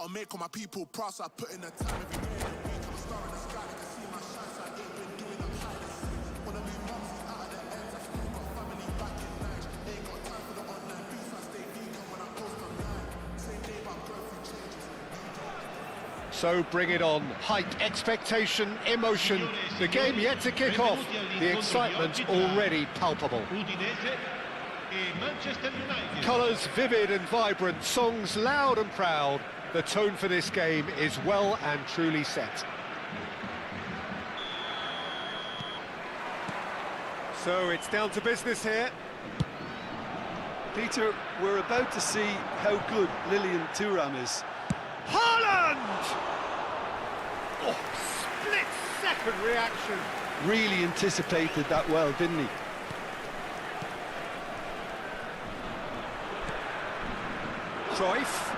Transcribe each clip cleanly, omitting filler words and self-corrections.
Gotta make all my people proud, so I put in the time every day of the week. I'm a star in the sky, they can see my shine, so I ain't been doing them high. Wanna move mumsy out of the ends, I've still got family back in Niger. Ain't got time for the online beats, I stay vegan when I post online. Same day, but I'm going through changes. So bring it on. Hype, expectation, emotion. The game yet to kick off. The excitement already palpable. Colours vivid and vibrant, songs loud and proud. The tone for this game is well and truly set. So it's down to business here. Peter, we're about to see how good Lilian Thuram is. Haaland! Oh, split-second reaction. Really anticipated that well, didn't he? Cruyff.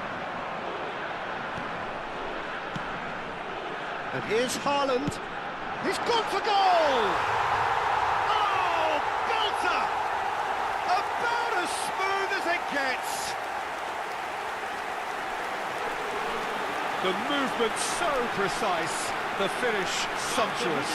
And here's Haaland. He's gone for goal! Oh, belter! About as smooth as it gets. The movement so precise, the finish sumptuous.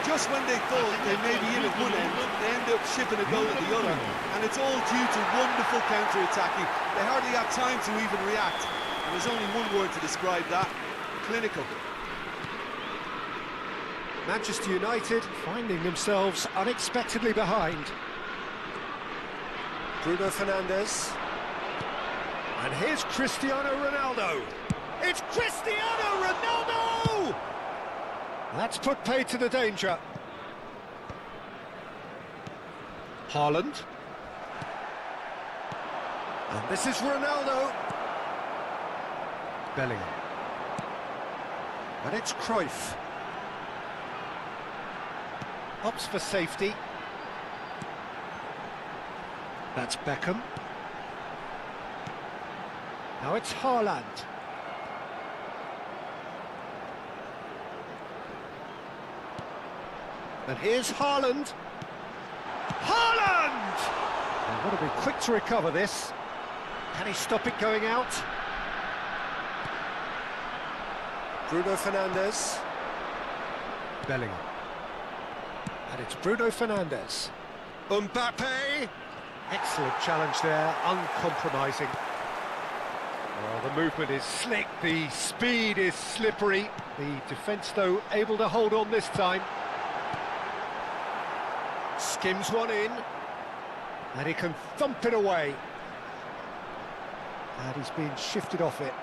Just when they thought they may be in at one end, they end up shipping a goal at the other. And it's all due to wonderful counter-attacking. They hardly have time to even react. And there's only one word to describe that: clinical. Manchester United finding themselves unexpectedly behind. Bruno Fernandes. And here's Cristiano Ronaldo. It's Cristiano Ronaldo! That's put paid to the danger. Haaland. And this is Ronaldo. Bellingham. And it's Cruyff. Opts for safety. That's Beckham. Now it's Haaland. And here's Haaland. Haaland! They've got to be quick to recover this. Can he stop it going out? Bruno Fernandes. Bellingham. And it's Bruno Fernandes. Mbappe! Excellent challenge there, uncompromising. Well, the movement is slick, the speed is slippery. The defence, though, able to hold on this time. Skims one in, and he can thump it away. And he's been shifted off it.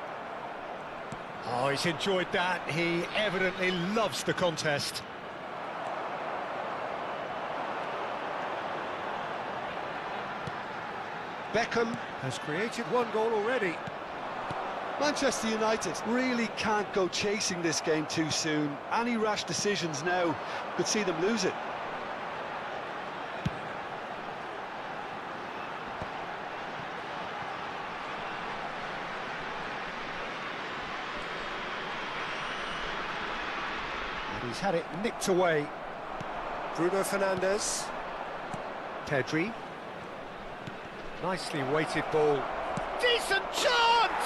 Oh, he's enjoyed that. He evidently loves the contest. Beckham has created one goal already. Manchester United really can't go chasing this game too soon. Any rash decisions now could see them lose it. He's had it nicked away. Bruno Fernandes. Pedri. Nicely weighted ball. Decent chance!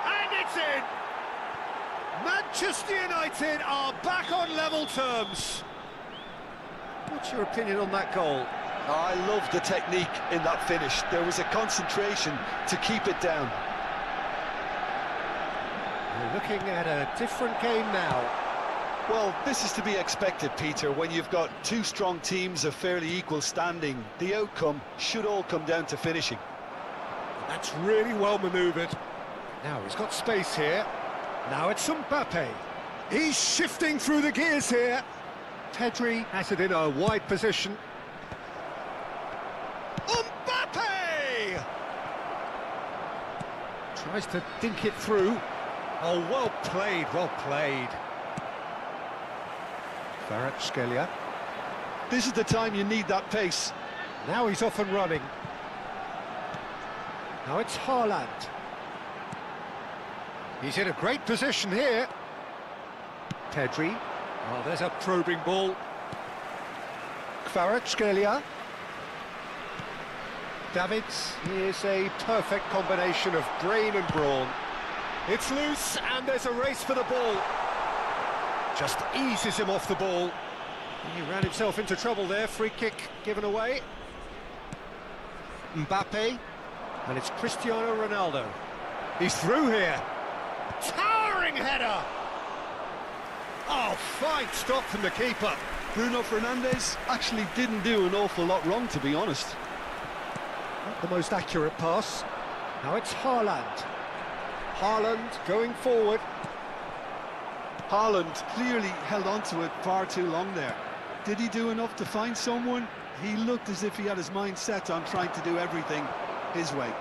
And it's in! Manchester United are back on level terms. What's your opinion on that goal? I love the technique in that finish. There was a concentration to keep it down. We're looking at a different game now. Well, this is to be expected, Peter. When you've got two strong teams of fairly equal standing, the outcome should all come down to finishing. That's really well manoeuvred. Now he's got space here. Now it's Mbappe. He's shifting through the gears here. Pedri has it in a wide position. Mbappe! Tries to dink it through. Oh, well played, well played. Kvaratskhelia. This is the time you need that pace. Now he's off and running. Now it's Haaland. He's in a great position here. Pedri. Oh, there's a probing ball. Kvaratskhelia. Davids. Here's a perfect combination of brain and brawn. It's loose, and there's a race for the ball. Just eases him off the ball. He ran himself into trouble there. Free kick given away. Mbappe, and it's Cristiano Ronaldo. He's through here. Towering header! Oh, fine stop from the keeper. Bruno Fernandes actually didn't do an awful lot wrong, to be honest. Not the most accurate pass. Now it's Haaland. Haaland going forward. Haaland clearly held on to it far too long there. Did he do enough to find someone? He looked as if he had his mind set on trying to do everything his way.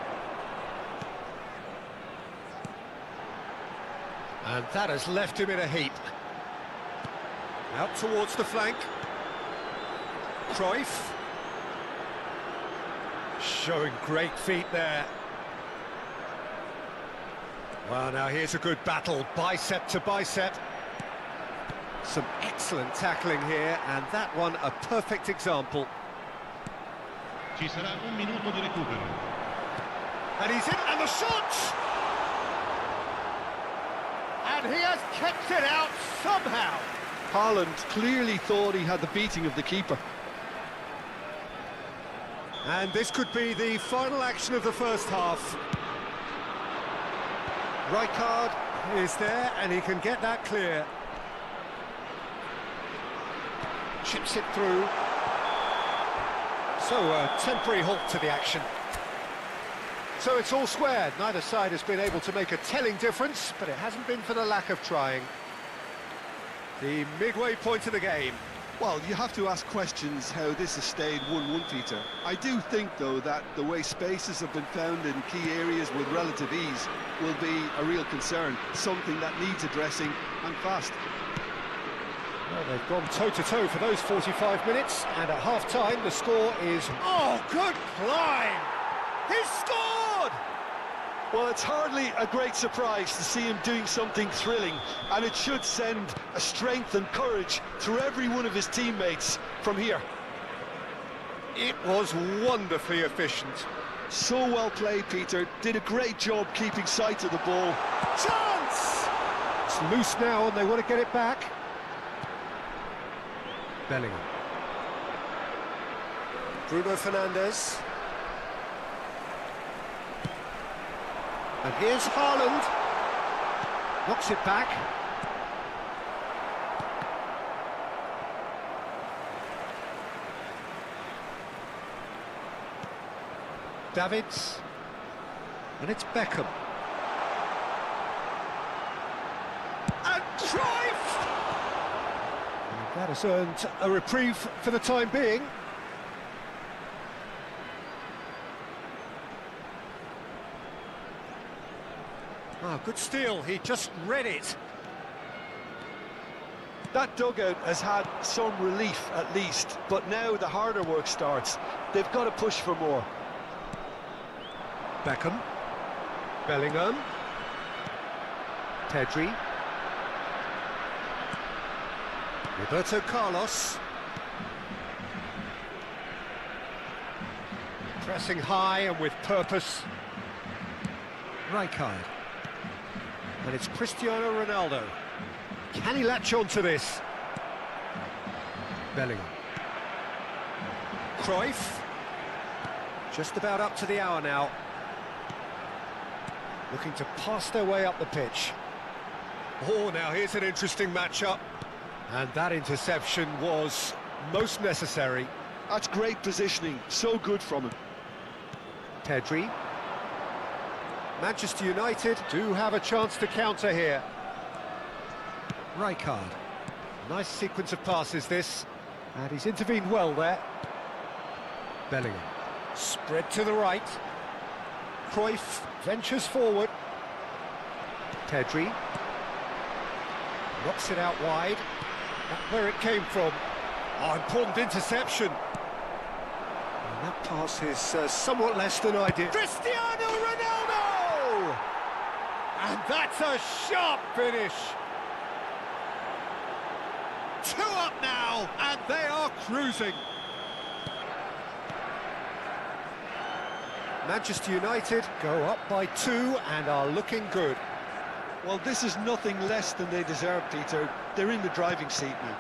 And that has left him in a heap. Out towards the flank. Cruyff. Showing great feet there. Well, now here's a good battle, bicep to bicep. Some excellent tackling here, and that one a perfect example. Ci sarà un minuto di recupero. And he's in, and the shot! And he has kept it out somehow. Haaland clearly thought he had the beating of the keeper. And this could be the final action of the first half. Rijkaard is there, and he can get that clear. Chips it through. So a temporary halt to the action. So it's all squared. Neither side has been able to make a telling difference, but it hasn't been for the lack of trying. The midway point of the game. Well, you have to ask questions how this has stayed 1-1, Peter. I do think, though, that the way spaces have been found in key areas with relative ease will be a real concern, something that needs addressing, and fast. Well, they've gone toe-to-toe for those 45 minutes, and at half-time the score is... Oh, good climb! He's scored! Well, it's hardly a great surprise to see him doing something thrilling, and it should send a strength and courage through every one of his teammates from here. It was wonderfully efficient. So well played, Peter. Did a great job keeping sight of the ball. Chance! It's loose now, and they want to get it back. Bellingham. Bruno Fernandes. And here's Haaland. Knocks it back. Davids. And it's Beckham. And Cruyff! And that has earned a reprieve for the time being. Oh, good steal, he just read it. That dugout has had some relief at least, but now the harder work starts. They've got to push for more. Beckham. Bellingham. Pedri. Roberto Carlos. Pressing high and with purpose. Rijkaard. And it's Cristiano Ronaldo. Can he latch on to this? Bellingham. Cruyff. Just about up to the hour now. Looking to pass their way up the pitch. Oh, now here's an interesting matchup. And that interception was most necessary. That's great positioning, so good from him. Pedri. Manchester United do have a chance to counter here. Rijkaard. Nice sequence of passes this, and he's intervened well there. Bellingham. Spread to the right. Cruyff ventures forward. Pedri. Knocks it out wide. Not where it came from. Oh, important interception. And that pass is somewhat less than ideal. Cristiano Ronaldo! And that's a sharp finish. 2 up now, and they are cruising. Manchester United go up by 2 and are looking good. Well, this is nothing less than they deserve, Peter. They're in the driving seat now.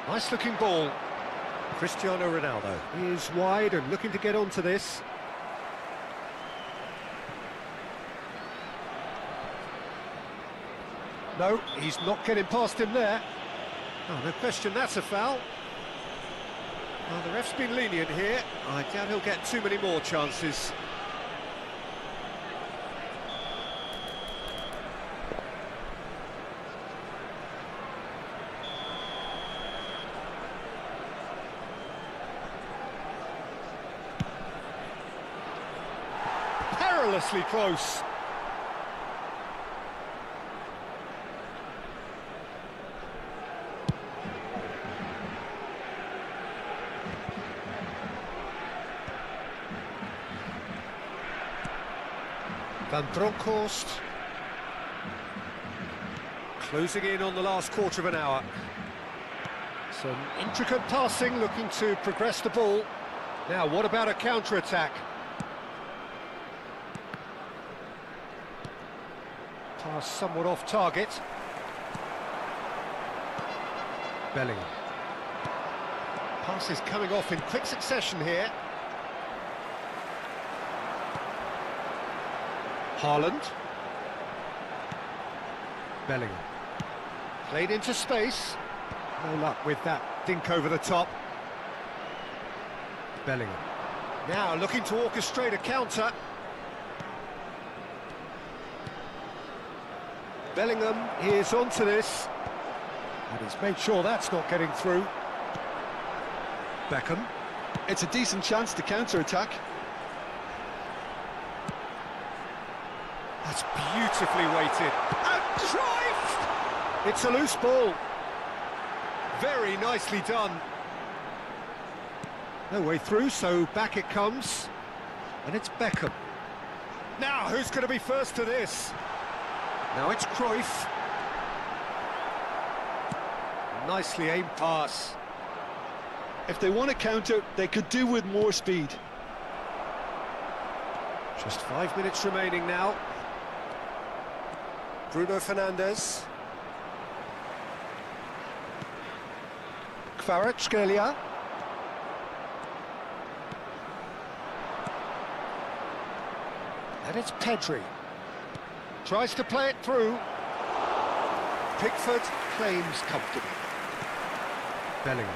Nice looking ball. Cristiano Ronaldo is wide and looking to get onto this. No, he's not getting past him there. Oh, no question, that's a foul. Well, the ref's been lenient here. I doubt he'll get too many more chances. Perilously close. Van Bronckhorst closing in on the last quarter of an hour. Some intricate passing, looking to progress the ball. Now, what about a counter-attack? Pass somewhat off target. Bellingham. Passes coming off in quick succession here. Haaland. Bellingham. Played into space. No luck with that dink over the top. Bellingham. Now looking to orchestrate a counter. Bellingham is onto this. And he's made sure that's not getting through. Beckham. It's a decent chance to counter-attack. That's beautifully weighted. And Cruyff! It's a loose ball. Very nicely done. No way through, so back it comes. And it's Beckham. Now, who's going to be first to this? Now it's Cruyff. Nicely aimed pass. If they want to counter, they could do with more speed. Just 5 minutes remaining now. Bruno Fernandes. Kvaratskhelia. And it's Pedri. Tries to play it through. Pickford claims comfortably. Bellingham.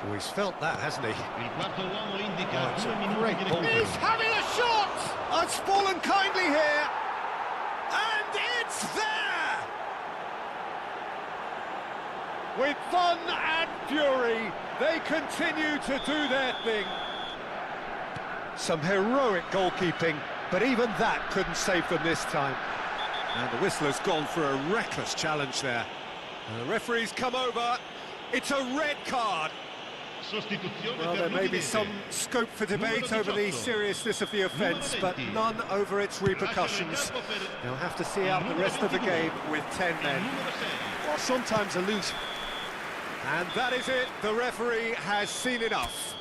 Oh, he's felt that, hasn't he? Il quarto uomo indica Oh, it's 2 a minuti great di ball. recupero. He's having a shot! Oh, it's fallen kindly here. And it's there! With fun and fury, they continue to do their thing. Some heroic goalkeeping, but even that couldn't save them this time. And the whistler's gone for a reckless challenge there. And the referee's come over. It's a red card. Sostituzione Well, per there may be l'Udinese. some scope for debate over the seriousness of the offence, but none over its repercussions. They'll have to see out the rest of the game with 10 men. Or sometimes a lose. And that is it. The referee has seen enough.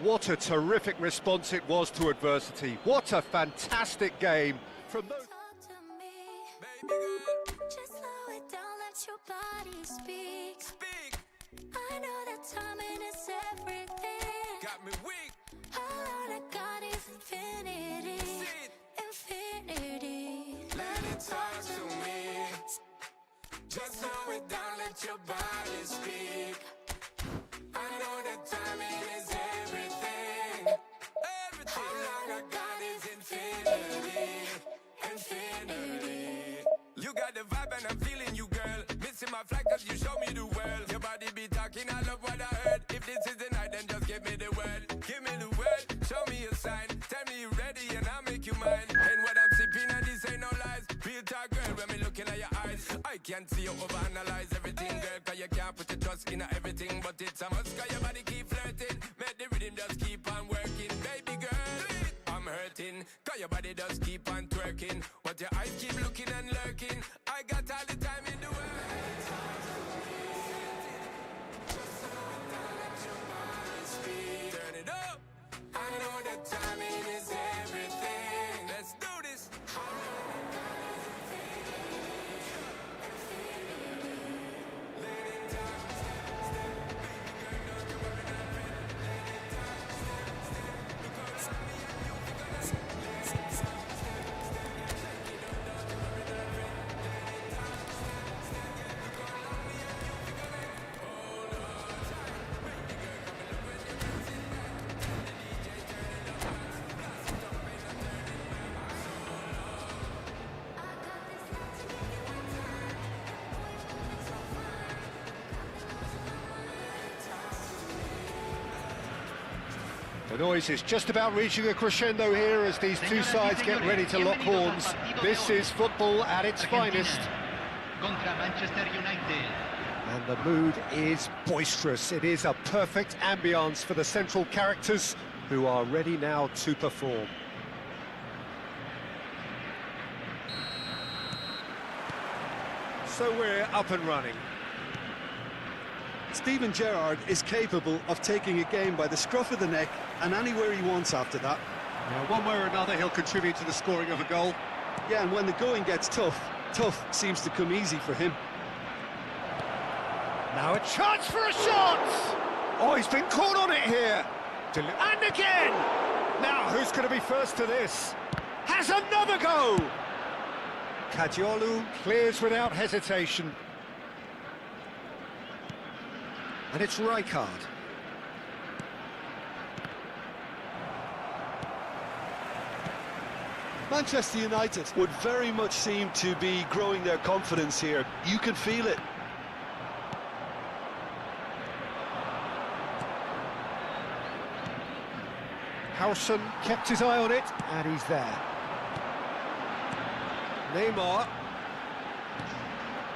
What a terrific response it was to adversity. What a fantastic game from those... Talk to me, just slow it down, let your body speak. I know that timing is everything. Got me weak. All I got is infinity, infinity. Let it talk to me. Just slow it down, let your body speak. I know that timing is everything. All I got is infinity, infinity. You got the vibe and I'm feeling you, girl. Missing my flight cause you show me the world. Your body be talking, I love what I heard. If this is the night, then just give me the word. Give me the word, show me a sign. Tell me you're ready and I'll make you mine. And what I'm sipping and this ain't no lies. Real talk, girl, when me looking at your eyes. I can't see you overanalyze everything, girl. Cause you can't put your trust in everything. But it's a must cause your body keep flirting. Make the rhythm just keep on working. Baby girl, I'm hurting. Cause your body just keep on twerking. But your eyes keep looking and lurking. I got all the time in the world. Turn it up. I know that timing is everything. Let's The noise is just about reaching a crescendo here as these two sides get ready to lock horns. This is football at its finest. Contra Manchester United. And the mood is boisterous. It is a perfect ambience for the central characters who are ready now to perform. So we're up and running. Steven Gerrard is capable of taking a game by the scruff of the neck and anywhere he wants after that. Now, one way or another, he'll contribute to the scoring of a goal. Yeah, and when the going gets tough, tough seems to come easy for him. Now a chance for a shot! Oh, he's been caught on it here. And again! Now, who's going to be first to this? Has another go! Kadiolu clears without hesitation. And it's Rijkaard. Manchester United would very much seem to be growing their confidence here. You can feel it. Howson kept his eye on it, and he's there. Neymar.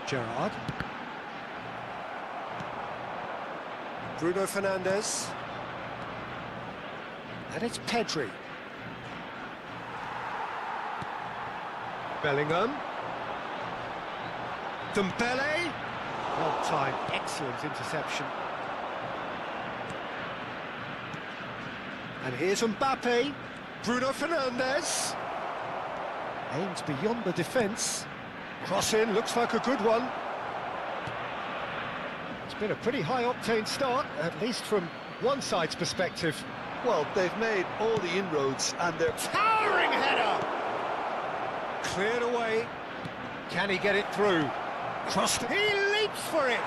Gerrard. Bruno Fernandes. And it's Pedri. Bellingham. Dembele. Well timed, excellent interception. And here's Mbappe. Bruno Fernandes. Aims beyond the defence. Cross in, looks like a good one. It's been a pretty high-octane start, at least from one side's perspective. Well, they've made all the inroads and they're... Towering header! Cleared away. Can he get it through? Crossed. He leaps for it!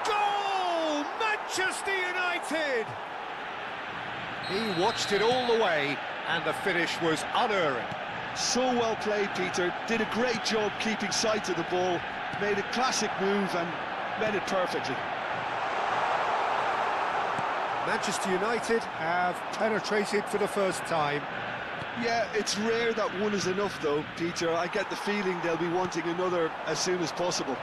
Goal! Manchester United! He watched it all the way, and the finish was unerring. So well played, Peter. Did a great job keeping sight of the ball. Made a classic move and made it perfectly. Manchester United have penetrated for the first time. Yeah, it's rare that one is enough, though, Peter. I get the feeling they'll be wanting another as soon as possible.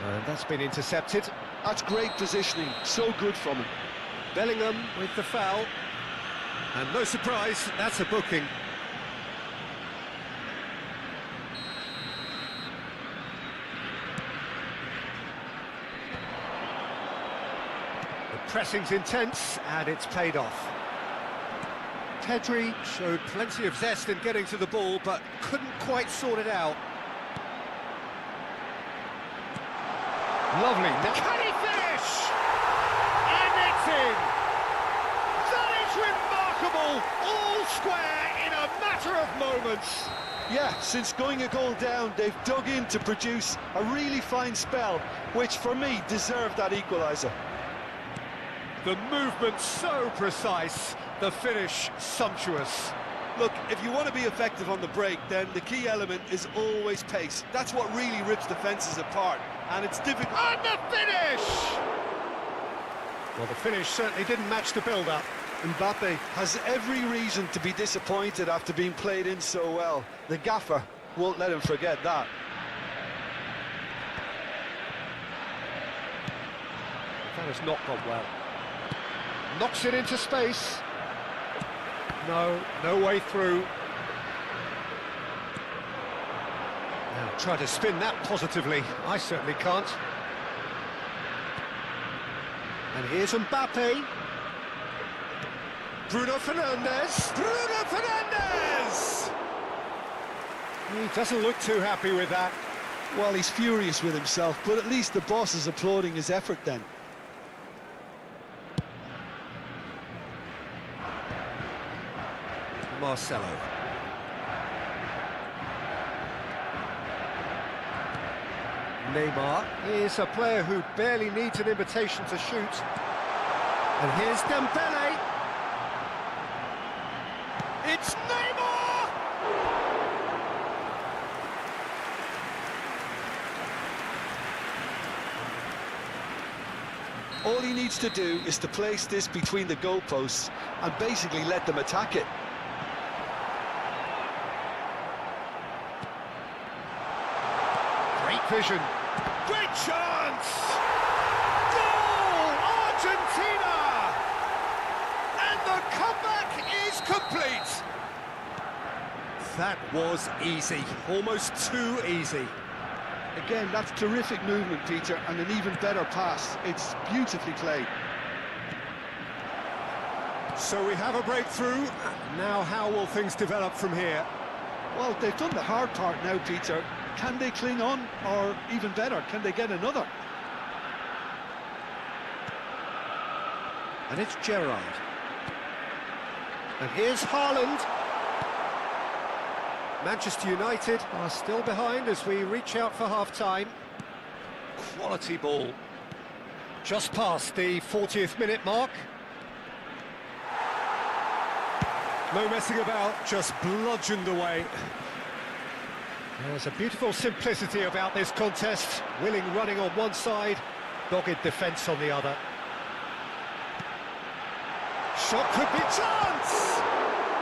And that's been intercepted. That's great positioning. So good from him. Bellingham with the foul. And no surprise, that's a booking. The pressing's intense, and it's paid off. Pedri showed plenty of zest in getting to the ball, but couldn't quite sort it out. Lovely. Now, can he finish? And it's in! That is remarkable! All square in a matter of moments. Yeah, since going a goal down, they've dug in to produce a really fine spell, which for me deserved that equaliser. The movement so precise, the finish sumptuous. Look, if you want to be effective on the break, then the key element is always pace. That's what really rips defences apart, and it's difficult. And the finish! Well, the finish certainly didn't match the build-up. Mbappe has every reason to be disappointed after being played in so well. The gaffer won't let him forget that. That has not gone well. Knocks it into space. No way through. Now try to spin that positively. I certainly can't. And here's Mbappe. Bruno Fernandes. Bruno Fernandes! He doesn't look too happy with that. Well, he's furious with himself, but at least the boss is applauding his effort then. Marcelo. Neymar is a player who barely needs an invitation to shoot. And here's Dembele. It's Neymar! All he needs to do is to place this between the goalposts and basically let them attack it. Great vision. Great chance! Goal! Argentina! And the comeback is complete! That was easy, almost too easy. Again, that's terrific movement, Peter, and an even better pass. It's beautifully played. So we have a breakthrough. Now how will things develop from here? Well, they've done the hard part now, Peter. Can they cling on, or even better, can they get another? And it's Gerrard. And here's Haaland. Manchester United are still behind as we reach out for half-time. Quality ball. Just past the 40th minute mark. No messing about, just bludgeoned away. There's a beautiful simplicity about this contest. Willing running on one side, dogged defence on the other. Shot could be chance!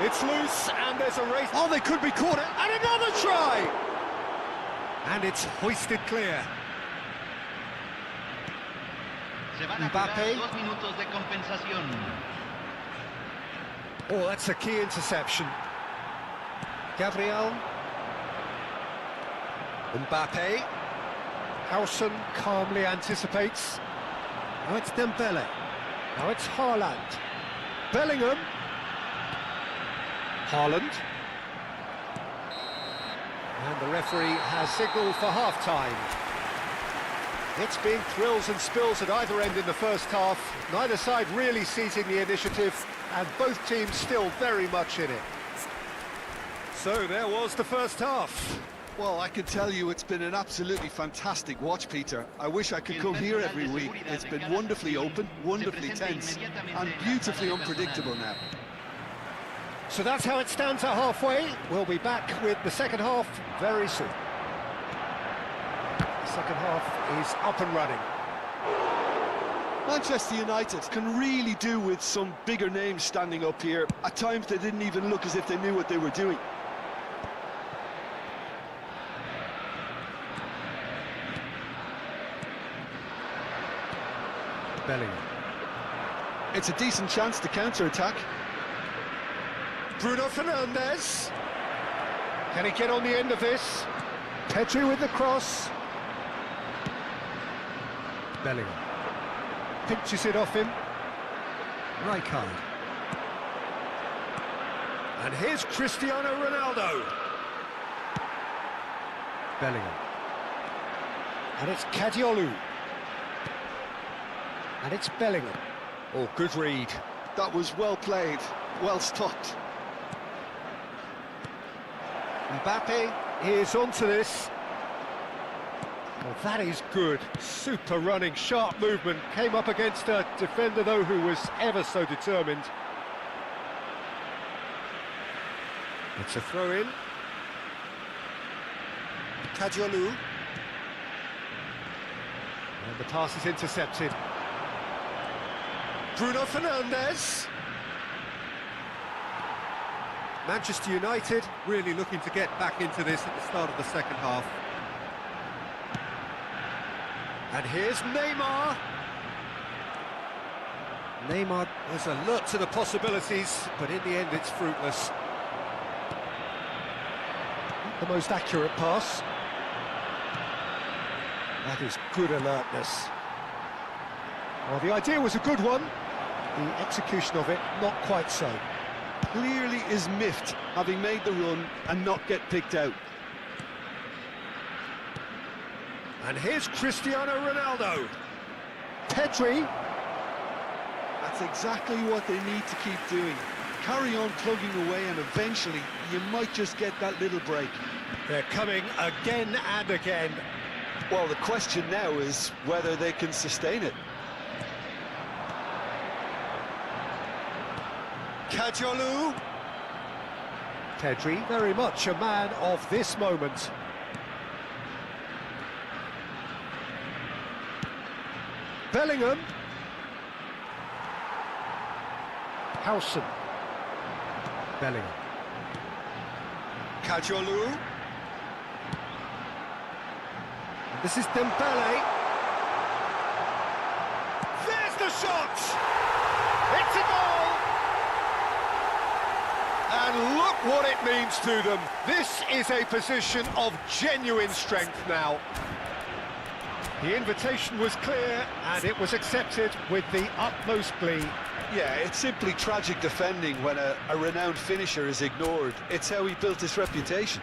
It's loose and there's a race. Oh, they could be caught, and another try! And it's hoisted clear. Se van a Mbappe. jugar 2 minutos de compensación. Oh, that's a key interception. Gabriel. Mbappe. Howson calmly anticipates. Now it's Dembele. Now it's Haaland. Bellingham. Haaland. And the referee has signalled for half-time. It's been thrills and spills at either end in the first half. Neither side really seizing the initiative, and both teams still very much in it. So there was the first half. Well, I can tell you it's been an absolutely fantastic watch, Peter. I wish I could come here every week. It's been wonderfully open, wonderfully tense, and beautifully unpredictable now. So that's how it stands at halfway. We'll be back with the second half very soon. The second half is up and running. Manchester United can really do with some bigger names standing up here. At times they didn't even look as if they knew what they were doing. Bellingham. It's a decent chance to counter-attack. Bruno Fernandes. Can he get on the end of this? Petri with the cross. Bellingham. Pinches it off him. Rijkaard. And here's Cristiano Ronaldo. Bellingham. And it's Kadiolu. And it's Bellingham. Oh, good read. That was well played, well stopped. Mbappe is onto this. Well, that is good. Super running, sharp movement. Came up against a defender, though, who was ever so determined. It's a throw-in. Kadiolu. And the pass is intercepted. Bruno Fernandes. Manchester United really looking to get back into this at the start of the second half. And here's Neymar. Neymar was alert to the possibilities, but in the end it's fruitless. The most accurate pass. That is good alertness. Well, the idea was a good one. The execution of it, not quite so. Clearly is miffed, having made the run and not get picked out. And here's Cristiano Ronaldo. Petri. That's exactly what they need to keep doing. Carry on plugging away and eventually you might just get that little break. They're coming again and again. Well, the question now is whether they can sustain it. Kadiolu. Pedri, very much a man of this moment. Bellingham. Howson. Bellingham. Kajolu. This is Dembele. There's the shot! It's a goal! And look what it means to them. This is a position of genuine strength now. The invitation was clear and it was accepted with the utmost glee. Yeah, it's simply tragic defending when a renowned finisher is ignored. It's how he built his reputation.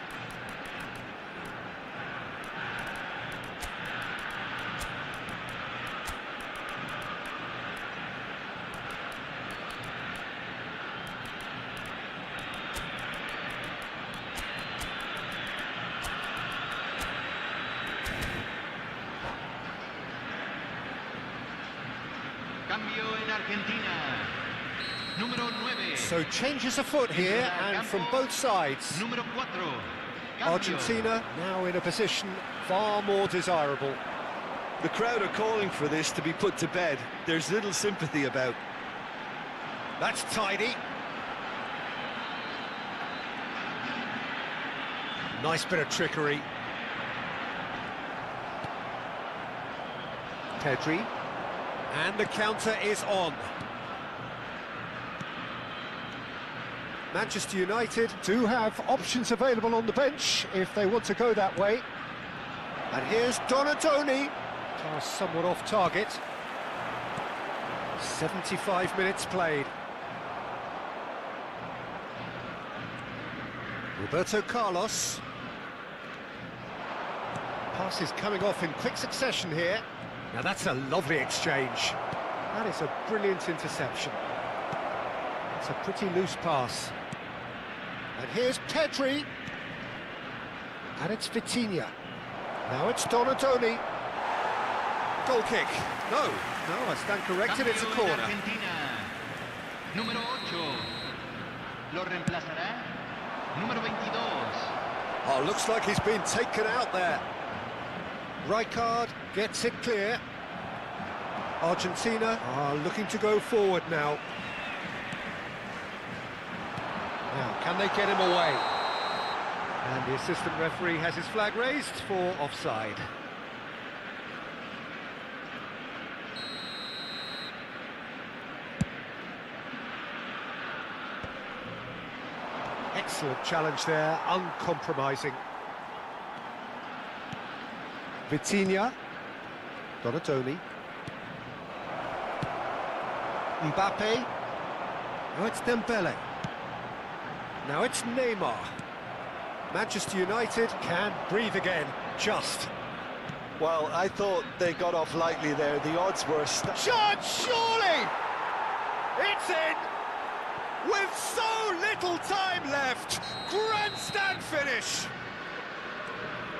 Cambio en Argentina. Número 9. So changes afoot here and from both sides. Número 4. Argentina now in a position far more desirable. The crowd are calling for this to be put to bed. There's little sympathy about. That's tidy. Nice bit of trickery. Pedri. And the counter is on. Manchester United do have options available on the bench if they want to go that way. And here's Donatoni. Pass somewhat off target. 75 minutes played. Roberto Carlos. Pass is coming off in quick succession here. Now that's a lovely exchange. That is a brilliant interception. It's a pretty loose pass. And here's Pedri. And it's Vitinha. Now it's Donatoni. Goal kick. No, I stand corrected, it's a corner. Argentina. Número 8. Lo reemplazará. Número 22. Oh, looks like he's been taken out there. Rijkaard gets it clear. Argentina are looking to go forward now. Now, can they get him away? And the assistant referee has his flag raised for offside. Excellent challenge there, uncompromising. Vitinha. Donatoni. Mbappe. Now it's Dembele. Now it's Neymar. Manchester United can breathe again, just. Well, I thought they got off lightly there. The odds were... Shot, surely! It's in! With so little time left! Grandstand finish!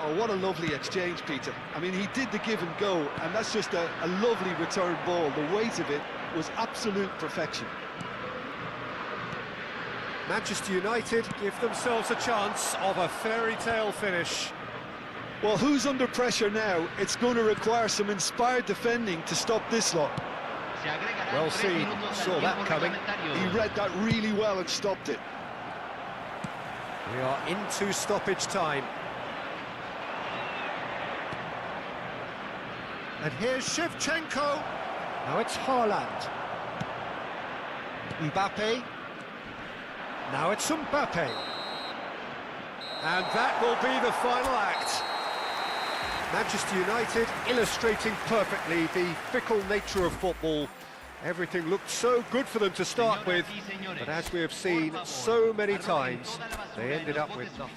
Oh, what a lovely exchange, Peter. I mean, he did the give and go, and that's just a lovely return ball. The weight of it was absolute perfection. Manchester United give themselves a chance of a fairy tale finish. Well, who's under pressure now? It's going to require some inspired defending to stop this lot. Well seen, saw that coming. He read that really well and stopped it. We are into stoppage time. And here's Shevchenko. Now it's Haaland. Mbappe. Now it's Mbappe. And that will be the final act. Manchester United illustrating perfectly the fickle nature of football. Everything looked so good for them to start with, but as we have seen so many times, they ended up with nothing.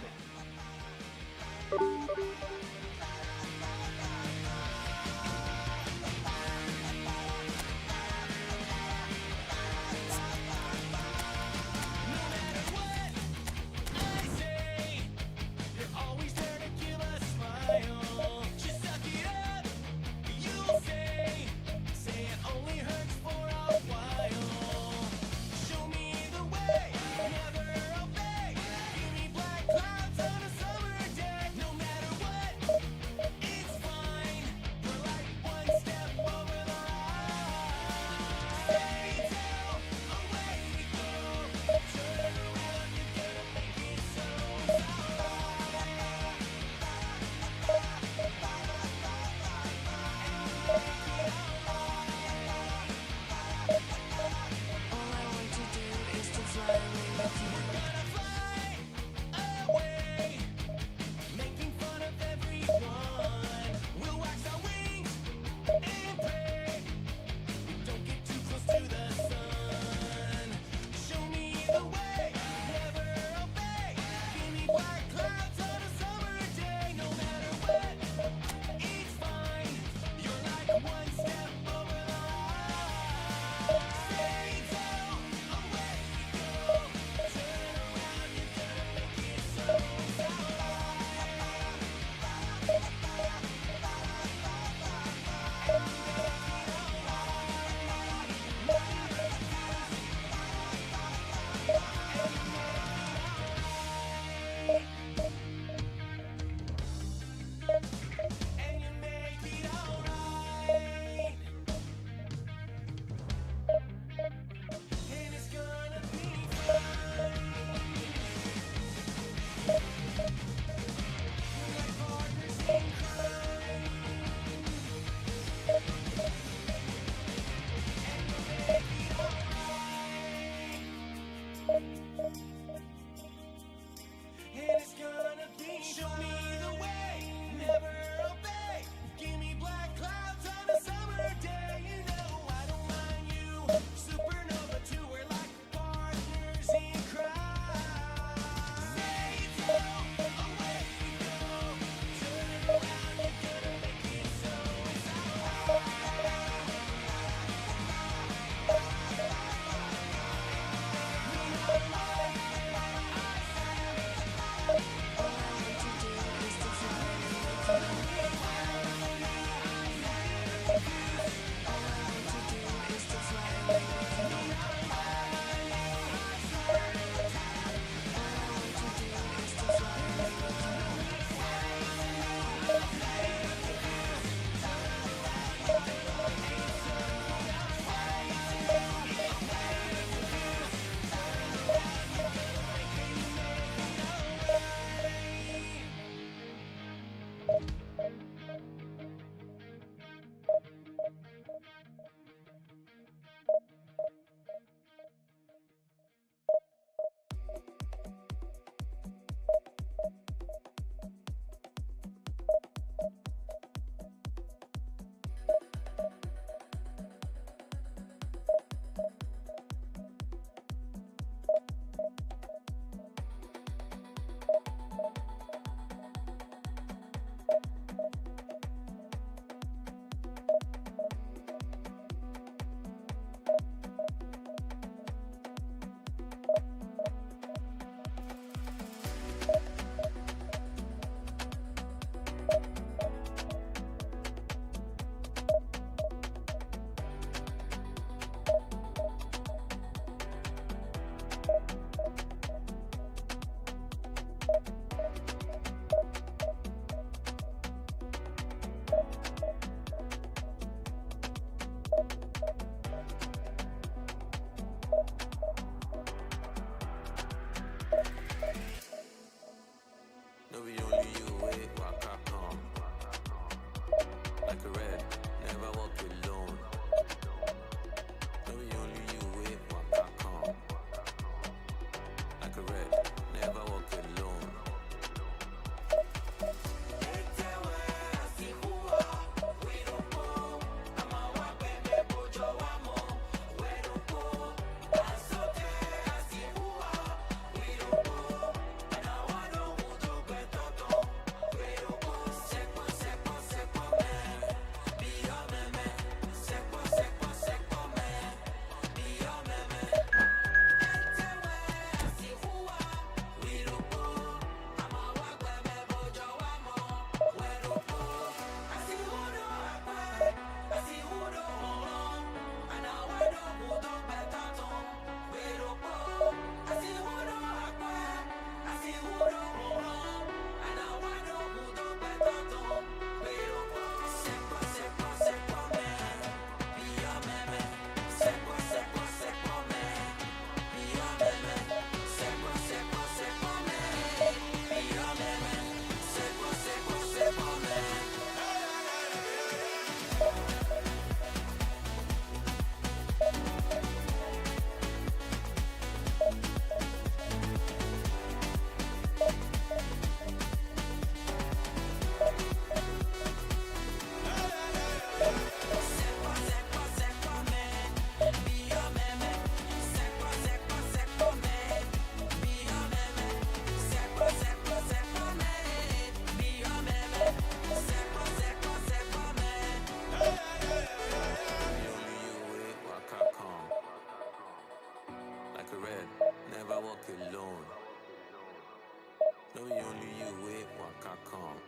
No be only you wait, waka come.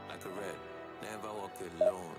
Like a red, never walk alone.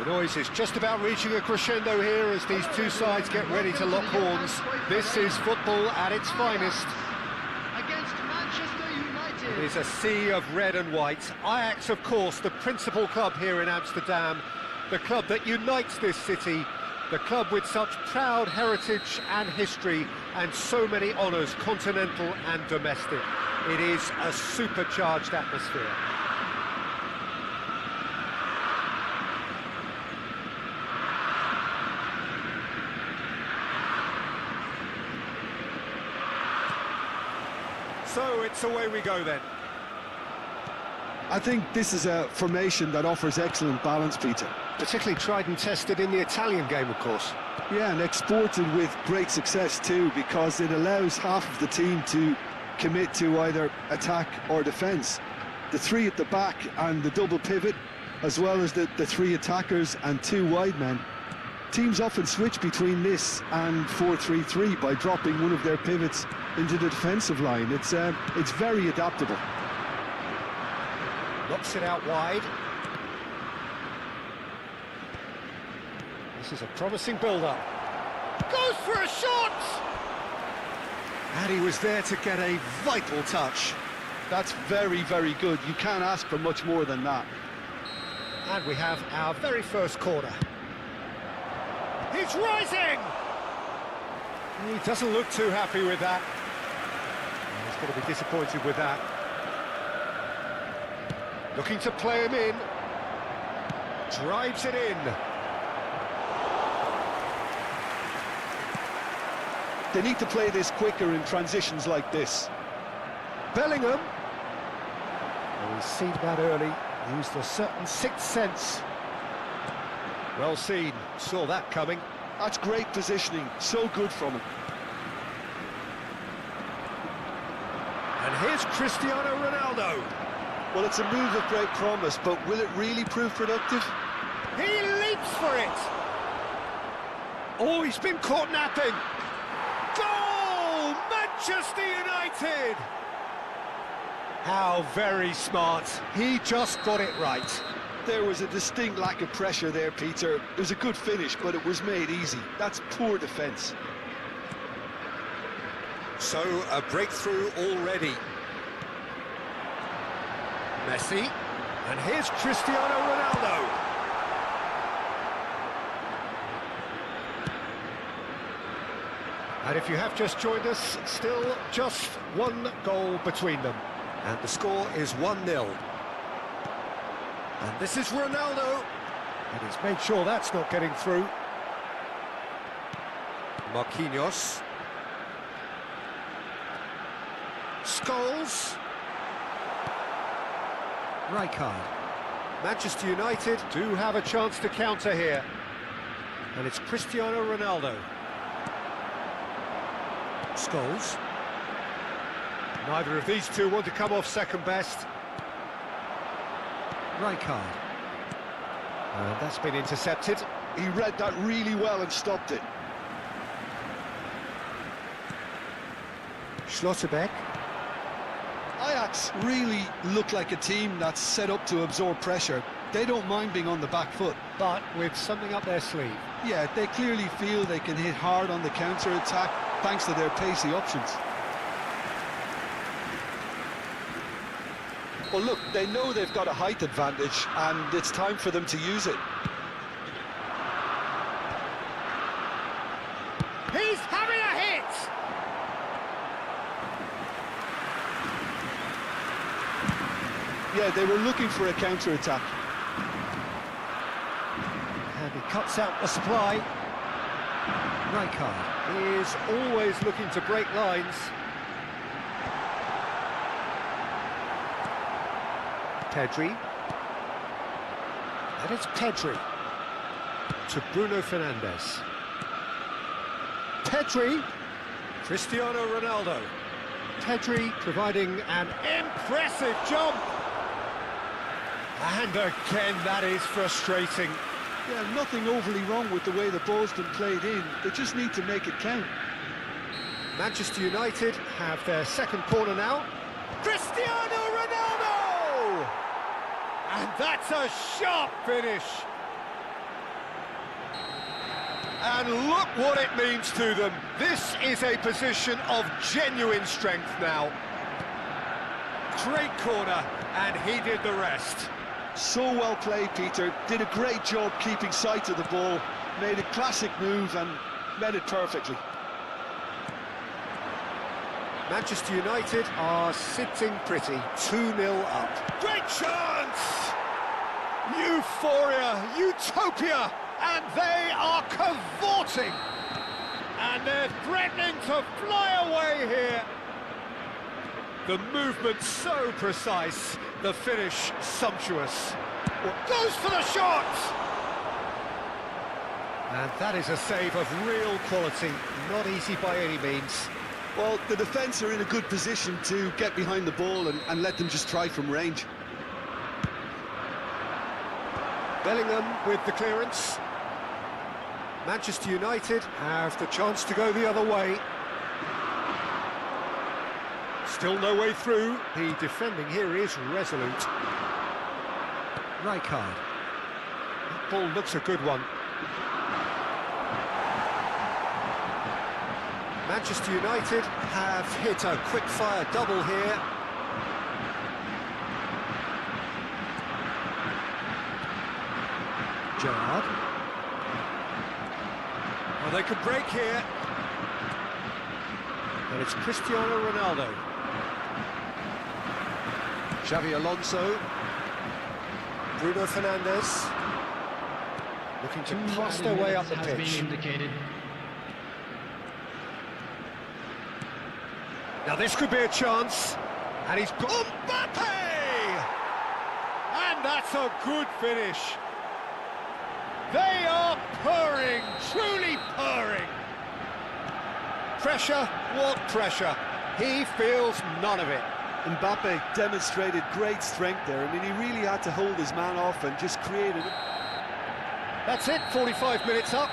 The noise is just about reaching a crescendo here as these two sides get ready to lock horns. This is football at its finest. Against Manchester United. It is a sea of red and white. Ajax, of course, the principal club here in Amsterdam, the club that unites this city, the club with such proud heritage and history and so many honours, continental and domestic. It is a supercharged atmosphere. So it's away we go then. I think this is a formation that offers excellent balance, Peter. Particularly tried and tested in the Italian game, of course. Yeah, and exported with great success too, because it allows half of the team to commit to either attack or defence. The three at the back and the double pivot, as well as the three attackers and two wide men. Teams often switch between this and 4-3-3 by dropping one of their pivots into the defensive line. It's very adaptable. Knocks it out wide. This is a promising build-up. Goes for a shot! And he was there to get a vital touch. That's very, very good. You can't ask for much more than that. And we have our very first corner. He's rising! He doesn't look too happy with that. He's going to be disappointed with that. Looking to play him in. Drives it in. They need to play this quicker in transitions like this. Bellingham. Oh, he's seen that early. Used a certain sixth sense. Well seen. Saw that coming. That's great positioning. So good from him. And here's Cristiano Ronaldo. Well, it's a move of great promise, but will it really prove productive? He leaps for it. Oh, he's been caught napping. Goal! Manchester United! How very smart. He just got it right. There was a distinct lack of pressure there, Peter. It was a good finish, but it was made easy. That's poor defence. So, a breakthrough already. Messi. And here's Cristiano Ronaldo. And if you have just joined us, still just one goal between them. And the score is 1-0. And this is Ronaldo. And he's made sure that's not getting through. Marquinhos. Scholes. Rijkaard. Manchester United do have a chance to counter here. And it's Cristiano Ronaldo. Scholes. Neither of these two want to come off second best. Rijkaard. And that's been intercepted. He read that really well and stopped it. Schlotterbeck. Ajax really look like a team that's set up to absorb pressure. They don't mind being on the back foot. But with something up their sleeve. Yeah, they clearly feel they can hit hard on the counter-attack thanks to their pacey options. Well, look, they know they've got a height advantage, and it's time for them to use it. He's having a hit! Yeah, they were looking for a counter-attack. And he cuts out the supply. Rijkaard is always looking to break lines. Pedri. And it's Pedri. To Bruno Fernandes. Pedri. Cristiano Ronaldo. Pedri providing an impressive jump. And again, that is frustrating. Yeah, nothing overly wrong with the way the ball's been played in. They just need to make it count. Manchester United have their second corner now. Cristiano Ronaldo! And that's a sharp finish. And look what it means to them. This is a position of genuine strength now. Great corner, and he did the rest. So well played, Peter. Did a great job keeping sight of the ball. Made a classic move and met it perfectly. Manchester United are sitting pretty, 2-0 up. Great chance! Euphoria, utopia, and they are cavorting. And they're threatening to fly away here. The movement so precise, the finish sumptuous. Goes for the shot! And that is a save of real quality, not easy by any means. Well, the defence are in a good position to get behind the ball and let them just try from range. Bellingham with the clearance. Manchester United have the chance to go the other way. Still no way through. The defending here is resolute. Rijkaard. That ball looks a good one. Manchester United have hit a quick-fire double here. Gerrard. Well, they could break here. And it's Cristiano Ronaldo. Xavi Alonso. Bruno Fernandes. Looking to pass their way up the pitch. Now this could be a chance. And he's gone. Mbappe! And that's a good finish. They are purring, truly purring. Pressure, what pressure? He feels none of it. Mbappe demonstrated great strength there. I mean, he really had to hold his man off and just created it. That's it, 45 minutes up.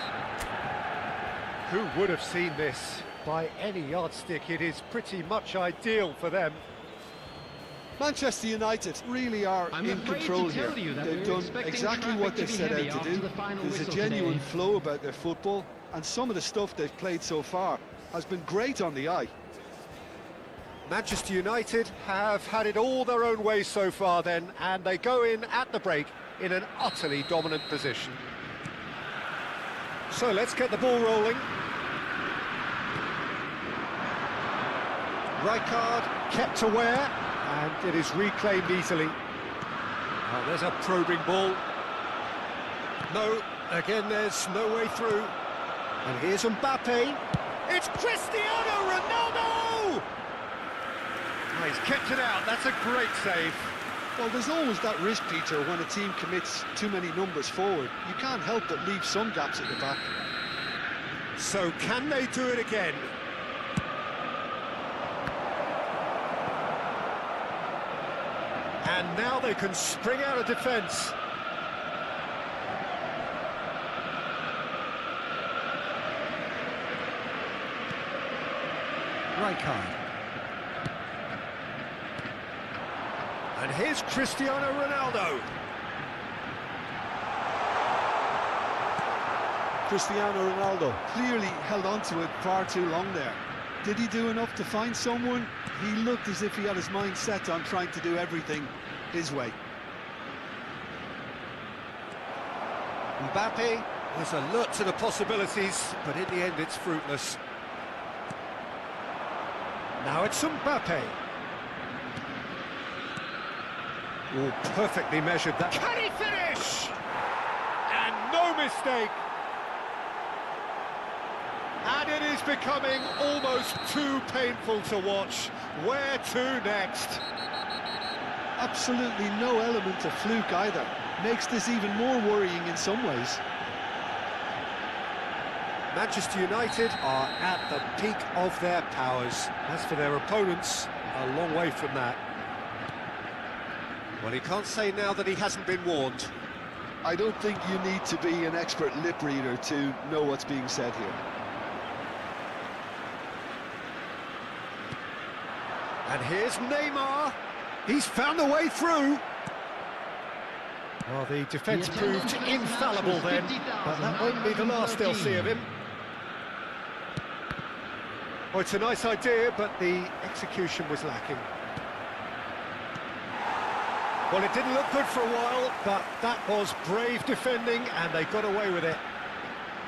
Who would have seen this? By any yardstick, it is pretty much ideal for them. Manchester United really are in control here. They've done exactly what they set out to do. There's a genuine flow about their football, and some of the stuff they've played so far has been great on the eye. Manchester United have had it all their own way so far then, and they go in at the break in an utterly dominant position. So let's get the ball rolling. Rijkaard kept aware, and it is reclaimed easily. Oh, there's a probing ball. No, again there's no way through. And here's Mbappe. It's Cristiano Ronaldo! Oh, he's kept it out, that's a great save. Well, there's always that risk, Peter, when a team commits too many numbers forward. You can't help but leave some gaps at the back. So can they do it again? And now they can spring out of defence. Rijkaard. And here's Cristiano Ronaldo. Cristiano Ronaldo clearly held on to it far too long there. Did he do enough to find someone? He looked as if he had his mind set on trying to do everything his way. Mbappe is alert to the possibilities, but in the end it's fruitless. Now it's Mbappe. Oh, perfectly measured that. Can he finish? And no mistake. And it is becoming almost too painful to watch. Where to next? Absolutely no element of fluke either. Makes this even more worrying in some ways. Manchester United are at the peak of their powers. As for their opponents, a long way from that. Well, he can't say now that he hasn't been warned. I don't think you need to be an expert lip reader to know what's being said here. And here's Neymar. He's found a way through. Well, the defence proved infallible then, but that won't be the last they'll see of him. Oh, it's a nice idea, but the execution was lacking. Well, it didn't look good for a while, but that was brave defending, and they got away with it.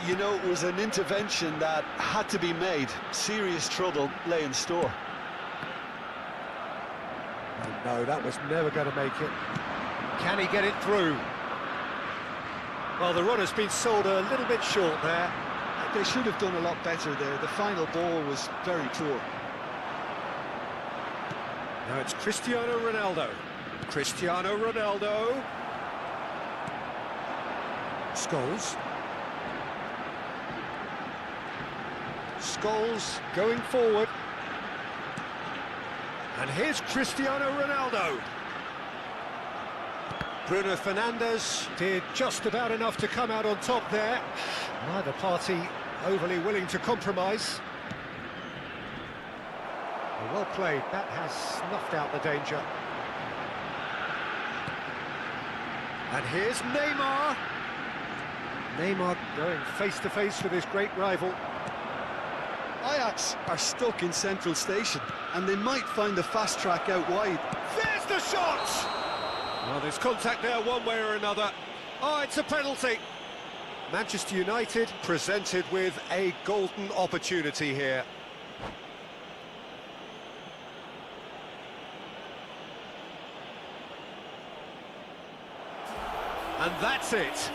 You know, it was an intervention that had to be made. Serious trouble lay in store. Oh, no, that was never going to make it. Can he get it through? Well, the run has been sold a little bit short there. They should have done a lot better there. The final ball was very poor. Now it's Cristiano Ronaldo. Cristiano Ronaldo. Scholes. Scholes going forward. And here's Cristiano Ronaldo. Bruno Fernandes did just about enough to come out on top there. Neither party overly willing to compromise. Well played, that has snuffed out the danger. And here's Neymar. Neymar going face-to-face with his great rival. Ajax are stuck in Central Station, and they might find the fast track out wide. There's the shot! Well, there's contact there one way or another. Oh, it's a penalty. Manchester United presented with a golden opportunity here. And that's it.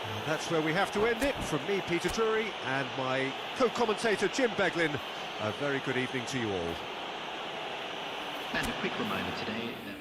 And that's where we have to end it. From me, Peter Drury, and my co-commentator, Jim Beglin, a very good evening to you all. And a quick reminder today that...